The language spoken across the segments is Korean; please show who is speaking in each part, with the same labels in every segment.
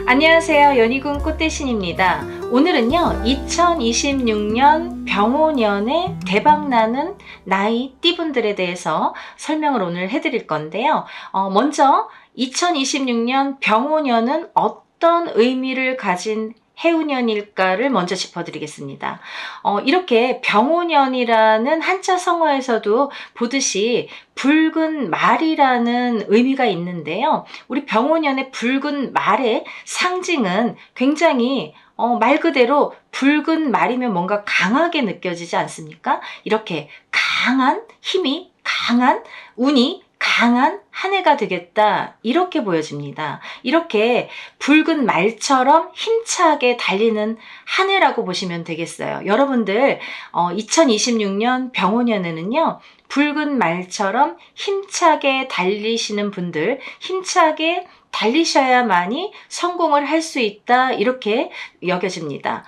Speaker 1: 안녕하세요. 연희군 꽃대신입니다. 오늘은요 2026년 병오년에 대박나는 나이띠분들에 대해서 설명을 오늘 해드릴 건데요. 먼저 2026년 병오년은 어떤 의미를 가진 해운년일까를 먼저 짚어드리겠습니다. 이렇게 병오년이라는 한자 성어에서도 보듯이 붉은 말이라는 의미가 있는데요. 우리 병오년의 붉은 말의 상징은 굉장히 말 그대로 붉은 말이면 뭔가 강하게 느껴지지 않습니까? 이렇게 강한 힘이, 강한 운이 강한 한 해가 되겠다, 이렇게 보여집니다. 이렇게 붉은 말처럼 힘차게 달리는 한 해라고 보시면 되겠어요. 여러분들 2026년 병오년에는요 붉은 말처럼 힘차게 달리시는 분들, 힘차게 달리셔야만이 성공을 할 수 있다, 이렇게 여겨집니다.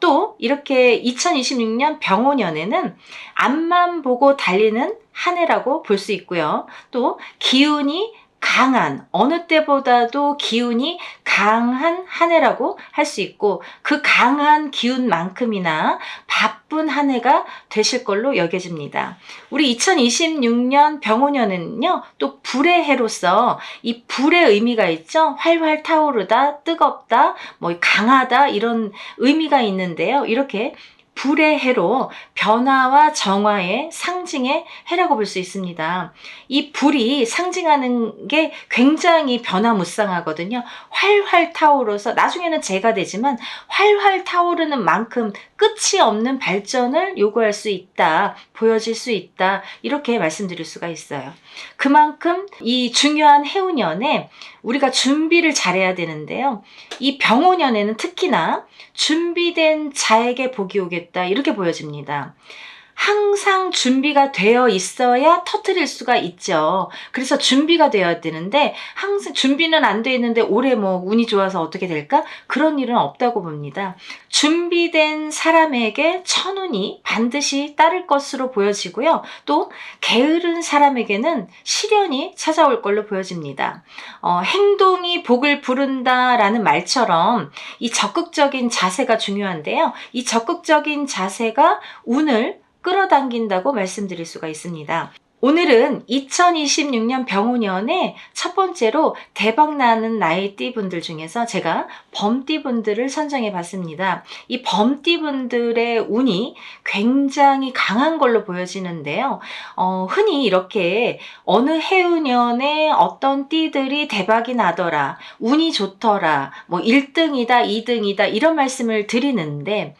Speaker 1: 또 이렇게 2026년 병오년에는 앞만 보고 달리는 한 해라고 볼 수 있고요. 또 기운이 강한, 어느 때보다도 기운이 강한 한 해라고 할 수 있고, 그 강한 기운만큼이나 바쁜 한 해가 되실 걸로 여겨집니다. 우리 2026년 병오년은요 또 불의 해로서 이 불의 의미가 있죠. 활활 타오르다, 뜨겁다, 뭐 강하다, 이런 의미가 있는데요. 이렇게 불의 해로 변화와 정화의 상징의 해라고 볼 수 있습니다. 이 불이 상징하는 게 굉장히 변화무쌍하거든요. 활활 타오르서 나중에는 재가 되지만 활활 타오르는 만큼 끝이 없는 발전을 요구할 수 있다, 보여질 수 있다, 이렇게 말씀드릴 수가 있어요. 그만큼 이 중요한 해운년에 우리가 준비를 잘해야 되는데요. 이 병오년에는 특히나 준비된 자에게 복이 오겠다, 이렇게 보여집니다. 항상 준비가 되어 있어야 터뜨릴 수가 있죠. 그래서 준비가 되어야 되는데 항상 준비는 안 돼 있는데 올해 뭐 운이 좋아서 어떻게 될까? 그런 일은 없다고 봅니다. 준비된 사람에게 천운이 반드시 따를 것으로 보여지고요. 또 게으른 사람에게는 시련이 찾아올 걸로 보여집니다. 행동이 복을 부른다라는 말처럼 이 적극적인 자세가 중요한데요. 이 적극적인 자세가 운을 끌어당긴다고 말씀드릴 수가 있습니다. 오늘은 2026년 병오년에 첫 번째로 대박나는 나이띠 분들 중에서 제가 범띠 분들을 선정해 봤습니다. 이 범띠 분들의 운이 굉장히 강한 걸로 보여지는데요. 흔히 이렇게 어느 해운년에 어떤 띠들이 대박이 나더라, 운이 좋더라, 뭐 1등이다, 2등이다, 이런 말씀을 드리는데,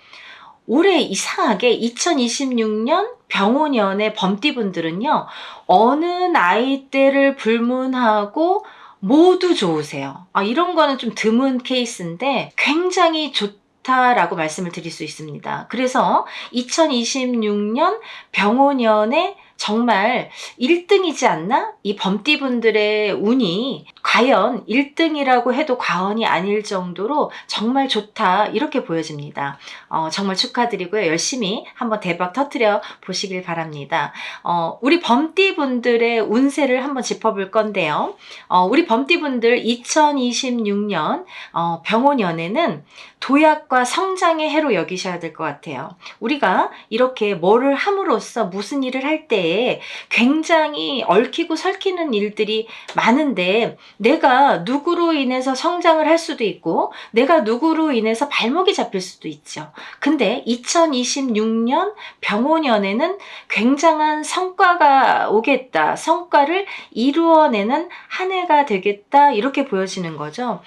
Speaker 1: 올해 이상하게 2026년 병오년의 범띠분들은요 어느 나이대를 불문하고 모두 좋으세요. 이런 거는 좀 드문 케이스인데 굉장히 좋다라고 말씀을 드릴 수 있습니다. 그래서 2026년 병오년에 정말 1등이지 않나? 이 범띠분들의 운이 과연 1등이라고 해도 과언이 아닐 정도로 정말 좋다, 이렇게 보여집니다. 정말 축하드리고요. 열심히 한번 대박 터뜨려 보시길 바랍니다. 우리 범띠분들의 운세를 한번 짚어볼 건데요. 우리 범띠분들 2026년 병오년에는 도약과 성장의 해로 여기셔야 될 것 같아요. 우리가 이렇게 뭐를 함으로써 무슨 일을 할 때에 굉장히 얽히고 설키는 일들이 많은데, 내가 누구로 인해서 성장을 할 수도 있고 내가 누구로 인해서 발목이 잡힐 수도 있죠. 근데 2026년 병오년에는 굉장한 성과가 오겠다, 성과를 이루어내는 한 해가 되겠다, 이렇게 보여지는 거죠.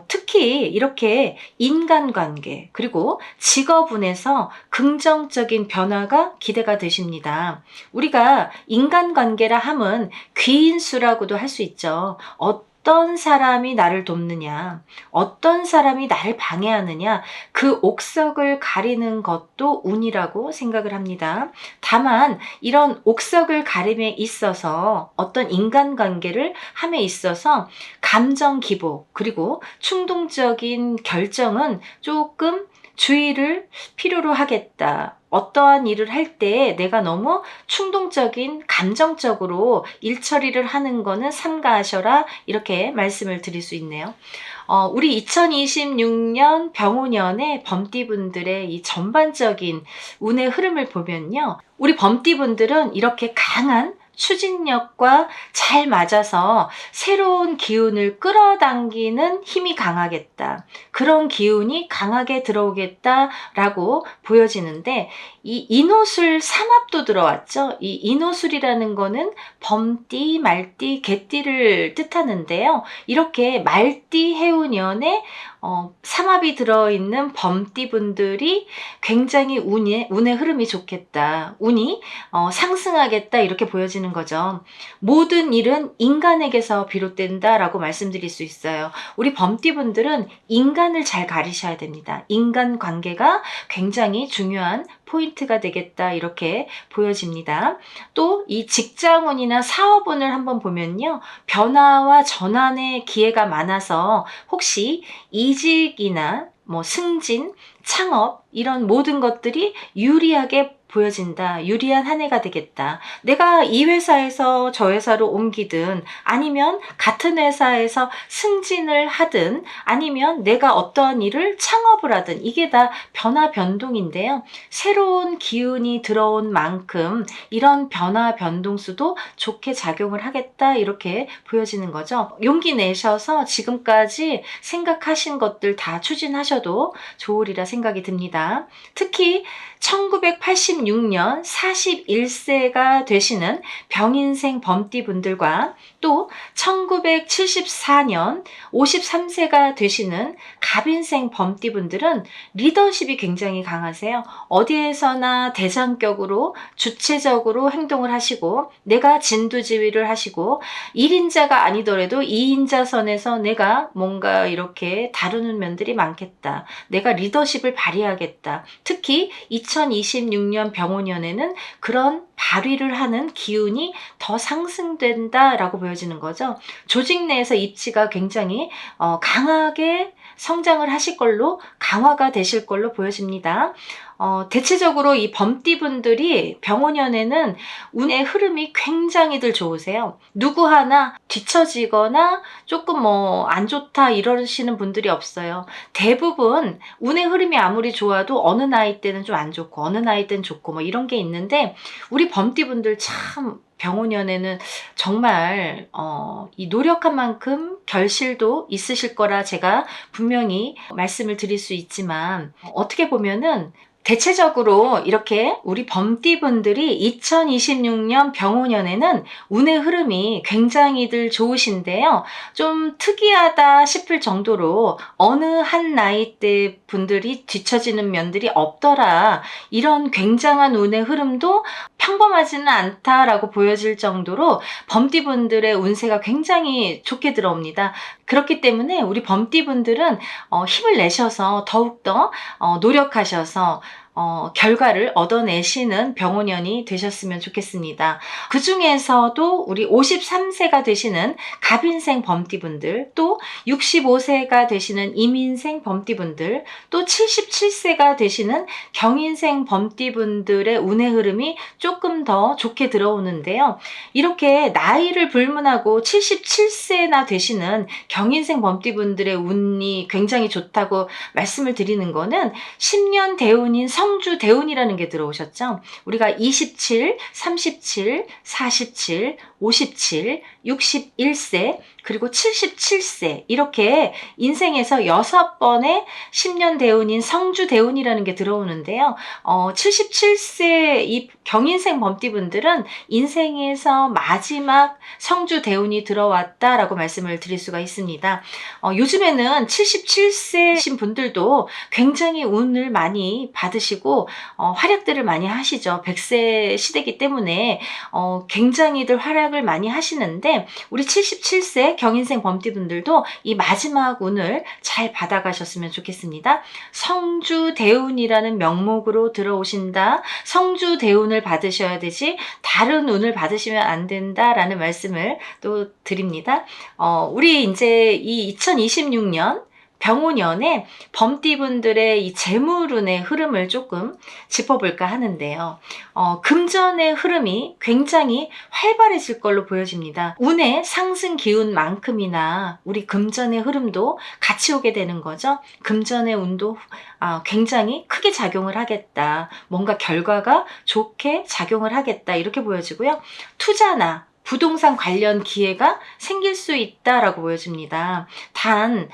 Speaker 1: 특히 이렇게 인간관계 그리고 직업운에서 긍정적인 변화가 기대가 되십니다. 우리가 인간관계라 함은 귀인수라고도 할 수 있죠. 어떤 사람이 나를 돕느냐, 어떤 사람이 나를 방해하느냐, 그 옥석을 가리는 것도 운이라고 생각을 합니다. 다만 이런 옥석을 가림에 있어서 어떤 인간관계를 함에 있어서 감정 기복 그리고 충동적인 결정은 조금 주의를 필요로 하겠다, 어떠한 일을 할 때 내가 너무 충동적인 감정적으로 일 처리를 하는 거는 삼가하셔라, 이렇게 말씀을 드릴 수 있네요. 우리 2026년 병오년의 범띠분들의 이 전반적인 운의 흐름을 보면요, 우리 범띠분들은 이렇게 강한 추진력과 잘 맞아서 새로운 기운을 끌어당기는 힘이 강하겠다, 그런 기운이 강하게 들어오겠다라고 보여지는데, 이 인호술 삼합도 들어왔죠. 이 인호술이라는 거는 범띠, 말띠, 개띠를 뜻하는데요, 이렇게 말띠 해운년에 삼합이 들어있는 범띠분들이 굉장히 운의 흐름이 좋겠다, 운이 상승하겠다, 이렇게 보여지는 거죠. 모든 일은 인간에게서 비롯된다라고 말씀드릴 수 있어요. 우리 범띠분들은 인간을 잘 가리셔야 됩니다. 인간관계가 굉장히 중요한 포인트가 되겠다, 이렇게 보여집니다. 또 이 직장운이나 사업운을 한번 보면요, 변화와 전환의 기회가 많아서 혹시 이직이나 뭐 승진, 창업, 이런 모든 것들이 유리하게 보여진다, 유리한 한 해가 되겠다. 내가 이 회사에서 저 회사로 옮기든, 아니면 같은 회사에서 승진을 하든, 아니면 내가 어떠한 일을 창업을 하든, 이게 다 변화 변동인데요, 새로운 기운이 들어온 만큼 이런 변화 변동수도 좋게 작용을 하겠다, 이렇게 보여지는 거죠. 용기 내셔서 지금까지 생각하신 것들 다 추진하셔도 좋으리라 생각이 듭니다. 특히 1986년 41세가 되시는 병인생 범띠분들과 또 1974년 53세가 되시는 갑인생 범띠분들은 리더십이 굉장히 강하세요. 어디에서나 대장격으로 주체적으로 행동을 하시고, 내가 진두지휘를 하시고, 1인자가 아니더라도 2인자 선에서 내가 뭔가 이렇게 다루는 면들이 많겠다, 내가 리더십을 발휘하겠다. 특히 2026년 병오년에는 그런 발휘를 하는 기운이 더 상승된다라고 보여지는 거죠. 조직 내에서 입지가 굉장히 강하게 성장을 하실 걸로, 강화가 되실 걸로 보여집니다. 대체적으로 이 범띠분들이 병오년에는 운의 흐름이 굉장히들 좋으세요. 누구 하나 뒤처지거나 조금 안 좋다 이러시는 분들이 없어요. 대부분 운의 흐름이 아무리 좋아도 어느 나이 때는 좀 안 좋고, 어느 나이 때는 좋고, 뭐 이런 게 있는데, 우리 범띠분들 참 병오년에는 정말 이 노력한 만큼 결실도 있으실 거라 제가 분명히 말씀을 드릴 수 있지만, 어떻게 보면은 대체적으로 이렇게 우리 범띠분들이 2026년 병오년에는 운의 흐름이 굉장히들 좋으신데요, 좀 특이하다 싶을 정도로 어느 한 나이대 분들이 뒤처지는 면들이 없더라, 이런 굉장한 운의 흐름도 평범하지는 않다라고 보여질 정도로 범띠분들의 운세가 굉장히 좋게 들어옵니다. 그렇기 때문에 우리 범띠분들은 힘을 내셔서 더욱더 노력하셔서 결과를 얻어내시는 병오년이 되셨으면 좋겠습니다. 그 중에서도 우리 53세가 되시는 갑인생 범띠분들, 또 65세가 되시는 임인생 범띠분들, 또 77세가 되시는 경인생 범띠분들의 운의 흐름이 조금 더 좋게 들어오는데요, 이렇게 나이를 불문하고 77세나 되시는 경인생 범띠분들의 운이 굉장히 좋다고 말씀을 드리는 거는 10년 대운인 성주 대운이라는 게 들어오셨죠. 우리가 27, 37, 47, 57, 61세, 그리고 77세, 이렇게 인생에서 6번의 10년 대운인 성주 대운이라는 게 들어오는데요, 77세 이 경인생 범띠분들은 인생에서 마지막 성주 대운이 들어왔다라고 말씀을 드릴 수가 있습니다. 요즘에는 77세신 분들도 굉장히 운을 많이 받으시고 활약들을 많이 하시죠. 100세 시대이기 때문에 굉장히들 활약을 많이 하시는데, 우리 77세 경인생 범띠분들도 이 마지막 운을 잘 받아가셨으면 좋겠습니다. 성주 대운이라는 명목으로 들어오신다, 성주 대운을 받으셔야 되지 다른 운을 받으시면 안 된다라는 말씀을 또 드립니다. 우리 이제 이 2026년 병오년에 범띠분들의 이 재물운의 흐름을 조금 짚어볼까 하는데요. 금전의 흐름이 굉장히 활발해질 걸로 보여집니다. 운의 상승 기운만큼이나 우리 금전의 흐름도 같이 오게 되는 거죠. 금전의 운도 굉장히 크게 작용을 하겠다. 뭔가 결과가 좋게 작용을 하겠다. 이렇게 보여지고요. 투자나 부동산 관련 기회가 생길 수 있다라고 보여집니다. 단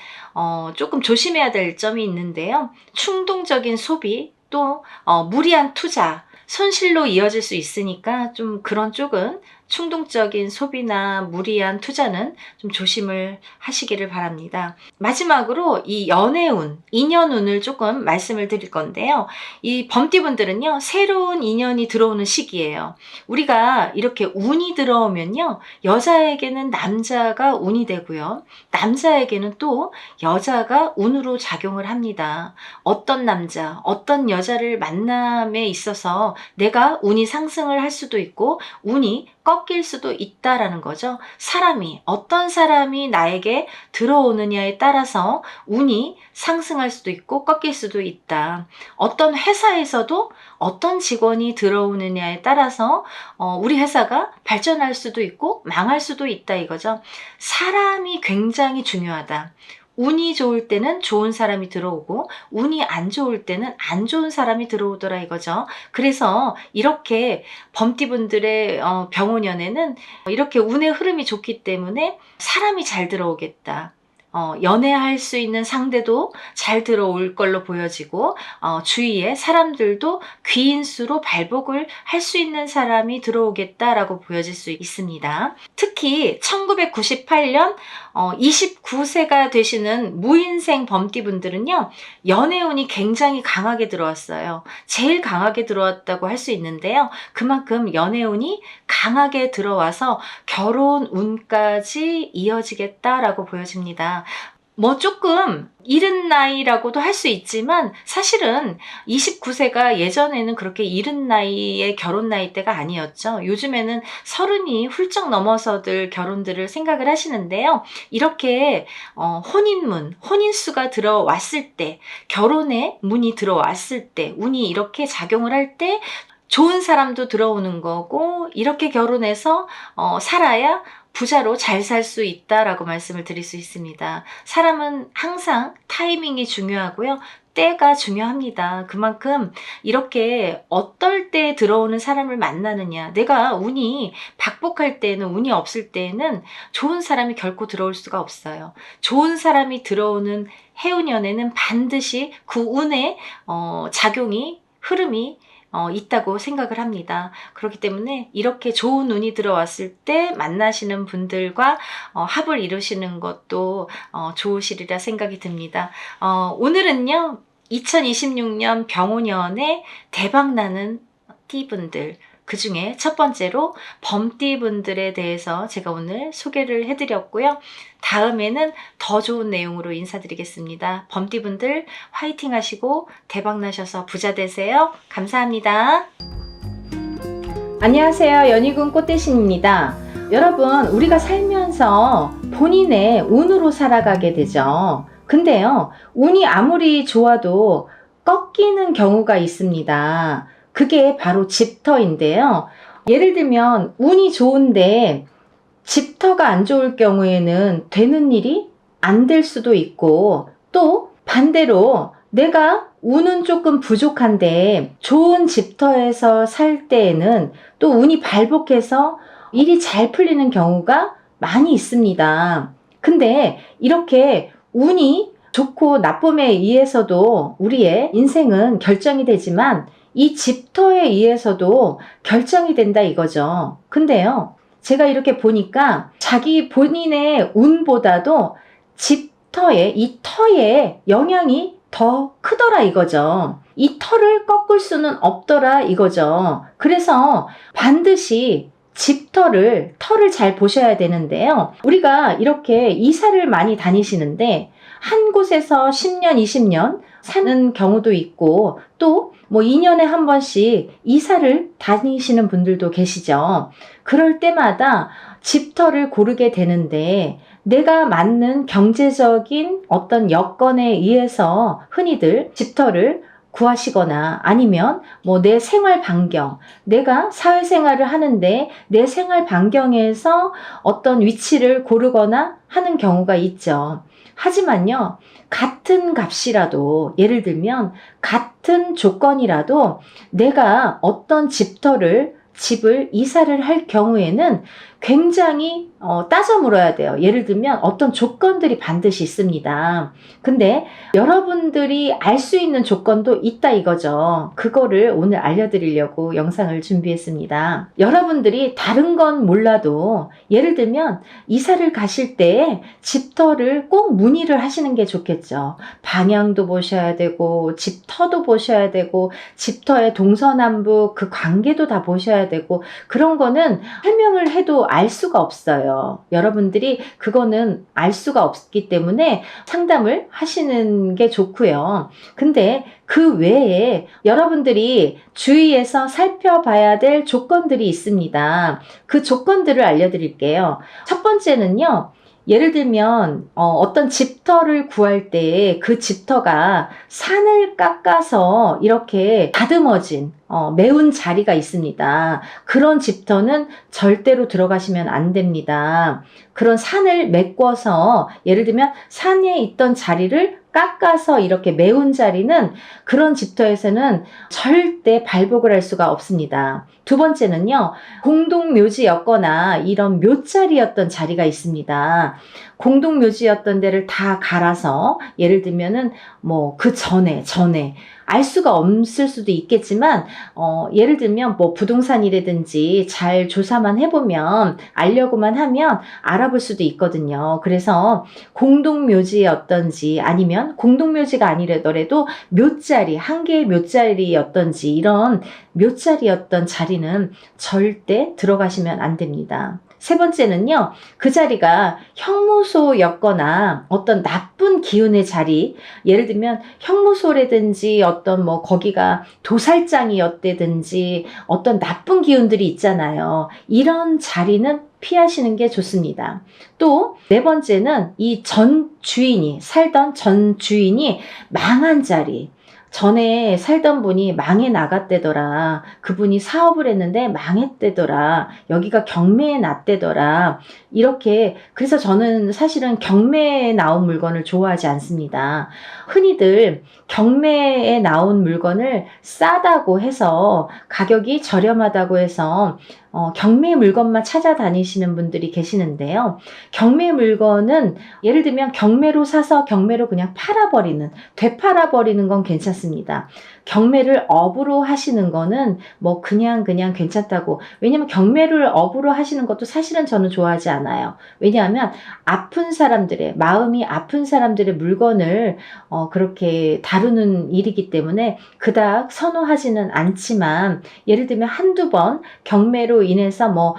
Speaker 1: 조금 조심해야 될 점이 있는데요. 충동적인 소비 또 무리한 투자, 손실로 이어질 수 있으니까 좀 그런 쪽은 충동적인 소비나 무리한 투자는 좀 조심을 하시기를 바랍니다. 마지막으로 이 연애운, 인연운을 조금 말씀을 드릴 건데요. 이 범띠분들은요, 새로운 인연이 들어오는 시기예요. 우리가 이렇게 운이 들어오면요, 여자에게는 남자가 운이 되고요. 남자에게는 또 여자가 운으로 작용을 합니다. 어떤 남자, 어떤 여자를 만남에 있어서 내가 운이 상승을 할 수도 있고 운이 꺾일 수도 있다라는 거죠. 어떤 사람이 나에게 들어오느냐에 따라서 운이 상승할 수도 있고 꺾일 수도 있다. 어떤 회사에서도 어떤 직원이 들어오느냐에 따라서 우리 회사가 발전할 수도 있고 망할 수도 있다 이거죠. 사람이 굉장히 중요하다. 운이 좋을 때는 좋은 사람이 들어오고 운이 안 좋을 때는 안 좋은 사람이 들어오더라 이거죠. 그래서 이렇게 범띠분들의 병오년에는 이렇게 운의 흐름이 좋기 때문에 사람이 잘 들어오겠다. 연애할 수 있는 상대도 잘 들어올 걸로 보여지고 주위에 사람들도 귀인수로 발복을 할 수 있는 사람이 들어오겠다라고 보여질 수 있습니다. 특히 1998년 29세가 되시는 무인생 범띠분들은요. 연애운이 굉장히 강하게 들어왔어요. 제일 강하게 들어왔다고 할 수 있는데요. 그만큼 연애운이 강하게 들어와서 결혼운까지 이어지겠다라고 보여집니다. 조금 이른 나이라고도 할 수 있지만 사실은 29세가 예전에는 그렇게 이른 나이의 결혼 나이대가 아니었죠. 요즘에는 30이 훌쩍 넘어서들 결혼들을 생각을 하시는데요. 이렇게 혼인수가 들어왔을 때, 결혼의 문이 들어왔을 때, 운이 이렇게 작용을 할 때 좋은 사람도 들어오는 거고 이렇게 결혼해서 살아야 부자로 잘 살 수 있다라고 말씀을 드릴 수 있습니다. 사람은 항상 타이밍이 중요하고요. 때가 중요합니다. 그만큼 이렇게 어떨 때 들어오는 사람을 만나느냐. 내가 운이 박복할 때는, 운이 없을 때는 좋은 사람이 결코 들어올 수가 없어요. 좋은 사람이 들어오는 해운년에는 반드시 그 운의 작용이, 흐름이 있다고 생각을 합니다. 그렇기 때문에 이렇게 좋은 운이 들어왔을 때 만나시는 분들과 합을 이루시는 것도 좋으시리라 생각이 듭니다. 오늘은요 2026년 병오년에 대박나는 띠분들, 그 중에 첫 번째로 범띠분들에 대해서 제가 오늘 소개를 해드렸고요. 다음에는 더 좋은 내용으로 인사드리겠습니다. 범띠분들 화이팅 하시고 대박나셔서 부자 되세요. 감사합니다. 안녕하세요. 연희군 꽃대신입니다. 여러분, 우리가 살면서 본인의 운으로 살아가게 되죠. 근데요, 운이 아무리 좋아도 꺾이는 경우가 있습니다. 그게 바로 집터인데요. 예를 들면 운이 좋은데 집터가 안 좋을 경우에는 되는 일이 안 될 수도 있고, 또 반대로 내가 운은 조금 부족한데 좋은 집터에서 살 때에는 또 운이 발복해서 일이 잘 풀리는 경우가 많이 있습니다. 근데 이렇게 운이 좋고 나쁨에 의해서도 우리의 인생은 결정이 되지만 이 집터에 의해서도 결정이 된다 이거죠. 근데요, 제가 이렇게 보니까 자기 본인의 운보다도 집터의, 이 터의 영향이 더 크더라 이거죠. 이 터를 꺾을 수는 없더라 이거죠. 그래서 반드시 집터를, 터를 잘 보셔야 되는데요. 우리가 이렇게 이사를 많이 다니시는데 한 곳에서 10년, 20년 사는 경우도 있고 또 뭐 2년에 한 번씩 이사를 다니시는 분들도 계시죠. 그럴 때마다 집터를 고르게 되는데 내가 맞는 경제적인 어떤 여건에 의해서 흔히들 집터를 구하시거나 아니면 뭐 내 생활 반경, 내가 사회생활을 하는데 내 생활 반경에서 어떤 위치를 고르거나 하는 경우가 있죠. 하지만요, 같은 값이라도, 예를 들면 같은 조건이라도 내가 어떤 집을 이사를 할 경우에는 굉장히 따져 물어야 돼요. 예를 들면 어떤 조건들이 반드시 있습니다. 근데 여러분들이 알 수 있는 조건도 있다 이거죠. 그거를 오늘 알려드리려고 영상을 준비했습니다. 여러분들이 다른 건 몰라도 예를 들면 이사를 가실 때 집터를 꼭 문의를 하시는 게 좋겠죠. 방향도 보셔야 되고 집터도 보셔야 되고 집터의 동서남북 그 관계도 다 보셔야 되고 그런 거는 설명을 해도 알 수가 없어요. 여러분들이 그거는 알 수가 없기 때문에 상담을 하시는 게 좋고요. 근데 그 외에 여러분들이 주위에서 살펴봐야 될 조건들이 있습니다. 그 조건들을 알려드릴게요. 첫 번째는요. 예를 들면 어떤 집터를 구할 때 그 집터가 산을 깎아서 이렇게 다듬어진 매운 자리가 있습니다. 그런 집터는 절대로 들어가시면 안 됩니다. 그런 산을 메꿔서 예를 들면 산에 있던 자리를 깎아서 이렇게 메운 자리는 그런 집터에서는 절대 발복을 할 수가 없습니다. 두 번째는요, 공동묘지였거나 이런 묘자리였던 자리가 있습니다. 공동묘지였던 데를 다 갈아서 예를 들면은 뭐 그 전에 알 수가 없을 수도 있겠지만 예를 들면 뭐 부동산이라든지 잘 조사만 해보면 알려고만 하면 알아볼 수도 있거든요. 그래서 공동묘지였던지 아니면 공동묘지가 아니더라도 묘자리, 한 개의 묘자리였던지 이런 묘자리였던 자리는 절대 들어가시면 안 됩니다. 세 번째는요, 그 자리가 형무소였거나 어떤 나쁜 기운의 자리, 예를 들면 형무소라든지 어떤 뭐 거기가 도살장이었다든지 어떤 나쁜 기운들이 있잖아요. 이런 자리는 피하시는 게 좋습니다. 또 네 번째는 이 살던 전 주인이 망한 자리, 전에 살던 분이 망해 나갔대더라. 그분이 사업을 했는데 망했대더라. 여기가 경매에 났대더라. 이렇게 그래서 저는 사실은 경매에 나온 물건을 좋아하지 않습니다. 흔히들 경매에 나온 물건을 싸다고 해서 가격이 저렴하다고 해서 경매 물건만 찾아다니시는 분들이 계시는데요. 경매 물건은 예를 들면 경매로 사서 경매로 그냥 되팔아버리는 건 괜찮습니다. 경매를 업으로 하시는 거는 뭐 그냥 괜찮다고. 왜냐면 경매를 업으로 하시는 것도 사실은 저는 좋아하지 않아요. 왜냐하면 마음이 아픈 사람들의 물건을 그렇게 다루는 일이기 때문에 그닥 선호하지는 않지만 예를 들면 한두 번 경매로 인해서 뭐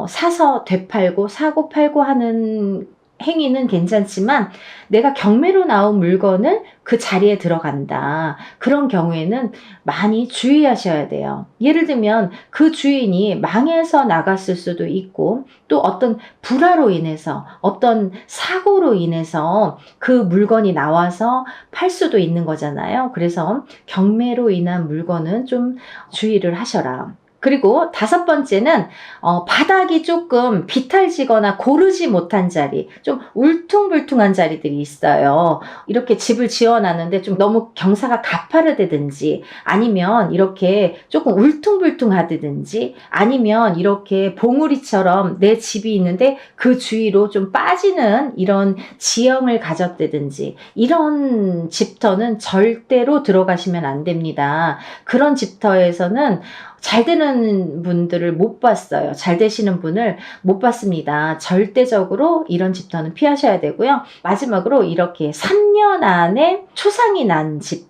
Speaker 1: 사서 되팔고 사고 팔고 하는 행위는 괜찮지만 내가 경매로 나온 물건을 그 자리에 들어간다. 그런 경우에는 많이 주의하셔야 돼요. 예를 들면 그 주인이 망해서 나갔을 수도 있고 또 어떤 불화로 인해서 어떤 사고로 인해서 그 물건이 나와서 팔 수도 있는 거잖아요. 그래서 경매로 인한 물건은 좀 주의를 하셔라. 그리고 다섯 번째는 바닥이 조금 비탈지거나 고르지 못한 자리, 좀 울퉁불퉁한 자리들이 있어요. 이렇게 집을 지어놨는데 좀 너무 경사가 가파르다든지 아니면 이렇게 조금 울퉁불퉁하다든지 아니면 이렇게 봉우리처럼 내 집이 있는데 그 주위로 좀 빠지는 이런 지형을 가졌다든지 이런 집터는 절대로 들어가시면 안 됩니다. 그런 집터에서는 잘 되는 분들을 못 봤어요. 잘 되시는 분을 못 봤습니다. 절대적으로 이런 집터는 피하셔야 되고요. 마지막으로 이렇게 3년 안에 초상이 난 집,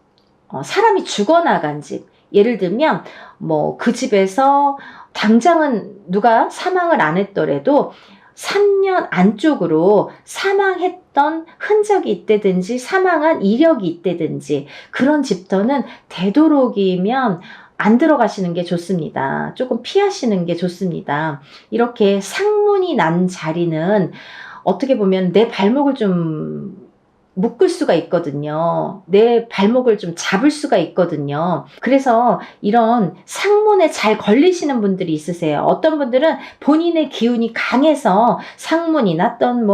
Speaker 1: 사람이 죽어나간 집, 예를 들면 뭐 그 집에서 당장은 누가 사망을 안 했더라도 3년 안쪽으로 사망했던 흔적이 있다든지 사망한 이력이 있다든지 그런 집터는 되도록이면 안 들어가시는 게 좋습니다. 조금 피하시는 게 좋습니다. 이렇게 상문이 난 자리는 어떻게 보면 내 발목을 좀 묶을 수가 있거든요. 내 발목을 좀 잡을 수가 있거든요. 그래서 이런 상문에 잘 걸리시는 분들이 있으세요. 어떤 분들은 본인의 기운이 강해서 상문이 났던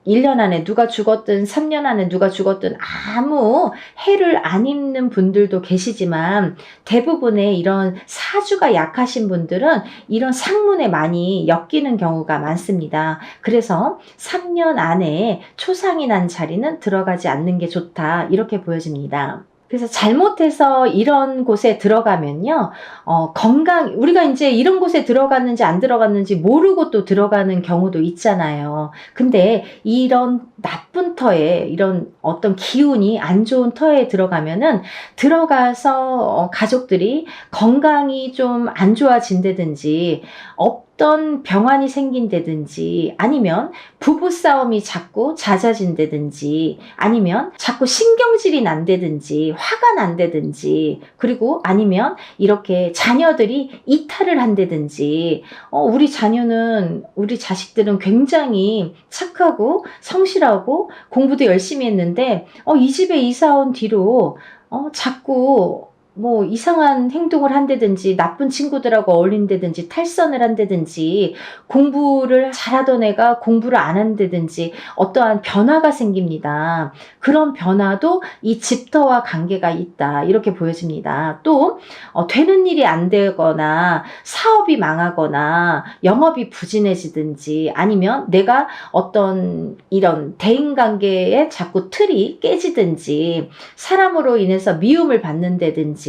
Speaker 1: 1년 안에 누가 죽었든 3년 안에 누가 죽었든 아무 해를 안 입는 분들도 계시지만 대부분의 이런 사주가 약하신 분들은 이런 상문에 많이 엮이는 경우가 많습니다. 그래서 3년 안에 초상이 난 자리는 들어가지 않는 게 좋다 이렇게 보여집니다. 그래서 잘못해서 이런 곳에 들어가면요, 우리가 이제 이런 곳에 들어갔는지 안 들어갔는지 모르고 또 들어가는 경우도 있잖아요. 근데 이런 나쁜 터에, 이런 어떤 기운이 안 좋은 터에 들어가면은 들어가서 가족들이 건강이 좀 안 좋아진다든지, 어떤 병환이 생긴다든지 아니면 부부싸움이 자꾸 잦아진다든지 아니면 자꾸 신경질이 난다든지 화가 난다든지 그리고 아니면 이렇게 자녀들이 이탈을 한다든지 우리 자식들은 굉장히 착하고 성실하고 공부도 열심히 했는데 이 집에 이사 온 뒤로 자꾸 이상한 행동을 한다든지 나쁜 친구들하고 어울린다든지 탈선을 한다든지 공부를 잘하던 애가 공부를 안 한다든지 어떠한 변화가 생깁니다. 그런 변화도 이 집터와 관계가 있다 이렇게 보여집니다. 또 되는 일이 안 되거나 사업이 망하거나 영업이 부진해지든지 아니면 내가 어떤 이런 대인관계에 자꾸 틀이 깨지든지 사람으로 인해서 미움을 받는다든지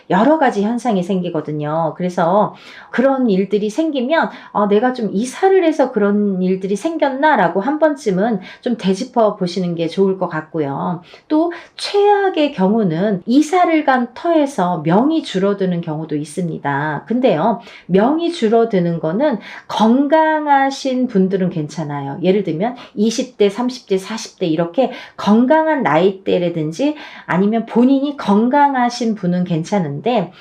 Speaker 1: 여러 가지 현상이 생기거든요. 그래서 그런 일들이 생기면 내가 좀 이사를 해서 그런 일들이 생겼나라고 한 번쯤은 좀 되짚어 보시는 게 좋을 것 같고요. 또 최악의 경우는 이사를 간 터에서 명이 줄어드는 경우도 있습니다. 근데요, 명이 줄어드는 거는 건강하신 분들은 괜찮아요. 예를 들면 20대, 30대, 40대 이렇게 건강한 나이대라든지 아니면 본인이 건강하신 분은 괜찮은데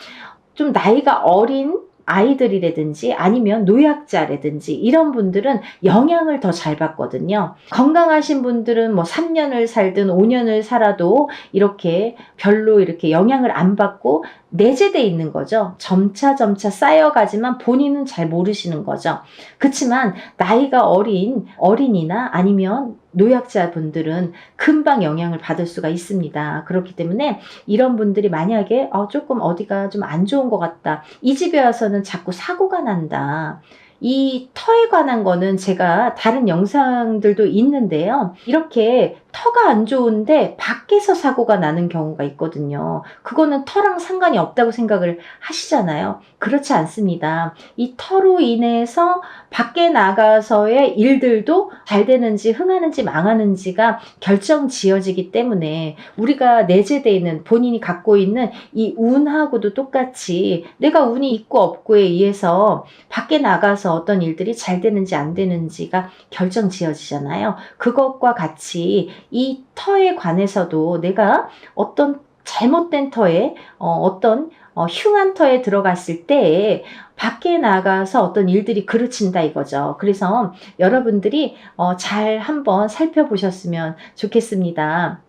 Speaker 1: 좀 나이가 어린 아이들이라든지 아니면 노약자라든지 이런 분들은 영향을 더 잘 받거든요. 건강하신 분들은 3년을 살든 5년을 살아도 이렇게 별로 이렇게 영향을 안 받고 내재돼 있는 거죠. 점차 쌓여가지만 본인은 잘 모르시는 거죠. 그렇지만 나이가 어린 어린이나 아니면 노약자분들은 금방 영향을 받을 수가 있습니다. 그렇기 때문에 이런 분들이 만약에 조금 어디가 좀 안 좋은 것 같다. 이 집에 와서는 자꾸 사고가 난다. 이 터에 관한 거는 제가 다른 영상들도 있는데요. 이렇게 터가 안 좋은데 밖에서 사고가 나는 경우가 있거든요. 그거는 터랑 상관이 없다고 생각을 하시잖아요. 그렇지 않습니다. 이 터로 인해서 밖에 나가서의 일들도 잘 되는지 흥하는지 망하는지가 결정지어지기 때문에 우리가 내재되어 있는 본인이 갖고 있는 이 운하고도 똑같이 내가 운이 있고 없고에 의해서 밖에 나가서 어떤 일들이 잘 되는지 안 되는지가 결정지어지잖아요. 그것과 같이 이 터에 관해서도 내가 어떤 잘못된 터에 어떤 흉한 터에 들어갔을 때 밖에 나가서 어떤 일들이 그르친다 이거죠. 그래서 여러분들이 잘 한번 살펴보셨으면 좋겠습니다.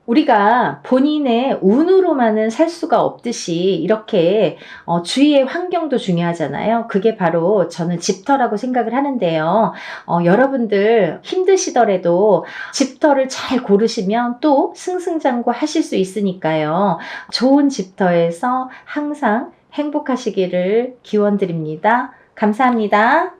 Speaker 1: 우리가 본인의 운으로만은 살 수가 없듯이 이렇게 주위의 환경도 중요하잖아요. 그게 바로 저는 집터라고 생각을 하는데요. 여러분들 힘드시더라도 집터를 잘 고르시면 또 승승장구 하실 수 있으니까요. 좋은 집터에서 항상 행복하시기를 기원드립니다. 감사합니다.